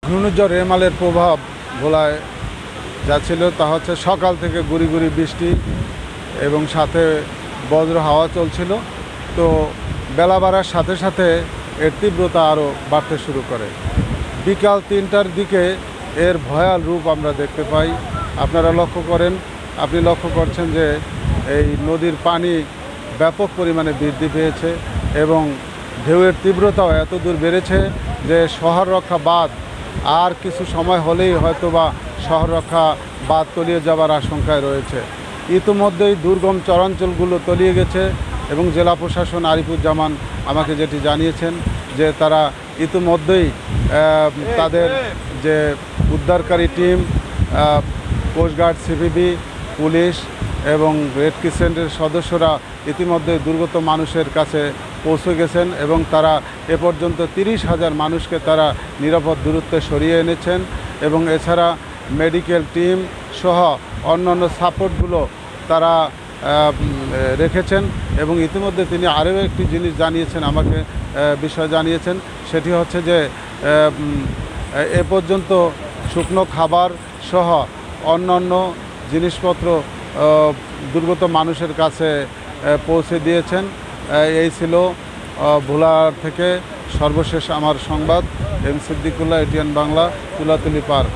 ঘূর্ণিঝড় রেমালের প্রভাব ভোলায় যা ছিল তা হচ্ছে সকাল থেকে গুড়ি গুড়ি বৃষ্টি এবং সাথে বজ্র হাওয়া চলছিল। তো বেলা বাড়ার সাথে সাথে এর তীব্রতা আরও বাড়তে শুরু করে। বিকাল 3টার দিকে এর ভয়াল রূপ আমরা দেখতে পাই। আপনারা আপনি লক্ষ্য করছেন যে এই নদীর পানি ব্যাপক পরিমাণে বৃদ্ধি পেয়েছে এবং ঢেউয়ের তীব্রতাও এত দূর বেড়েছে যে শহর রক্ষা বাঁধ আর কিছু সময় হলেই হয়তোবা শহর রক্ষা বাঁধ তলিয়ে যাবার আশঙ্কায় রয়েছে। ইতিমধ্যেই দুর্গম চরাঞ্চলগুলো তলিয়ে গেছে এবং জেলা প্রশাসন আরিফুজ্জামান আমাকে যেটি জানিয়েছেন যে তারা ইতিমধ্যেই তাদের যে উদ্ধারকারী টিম, কোস্টগার্ড, সিপিবি, পুলিশ এবং রেড ক্রিসেন্টের সদস্যরা ইতিমধ্যে দুর্গত মানুষের কাছে পৌঁছে গেছেন এবং তারা এ পর্যন্ত 30,000 মানুষকে তারা নিরাপদ দূরত্বে সরিয়ে এনেছেন এবং এছাড়া মেডিকেল টিম সহ অন্যান্য সাপোর্টগুলো তারা রেখেছেন। এবং ইতিমধ্যে তিনি আরও একটি জিনিস জানিয়েছেন, আমাকে বিষয় জানিয়েছেন, সেটি হচ্ছে যে এ পর্যন্ত শুকনো খাবার সহ অন্যান্য জিনিসপত্র দুর্গত মানুষের কাছে পৌঁছে দিয়েছেন। এই ছিল ভোলা থেকে সর্বশেষ আমার সংবাদ। M Siddiqullah, ATN Bangla, Tulatuli park.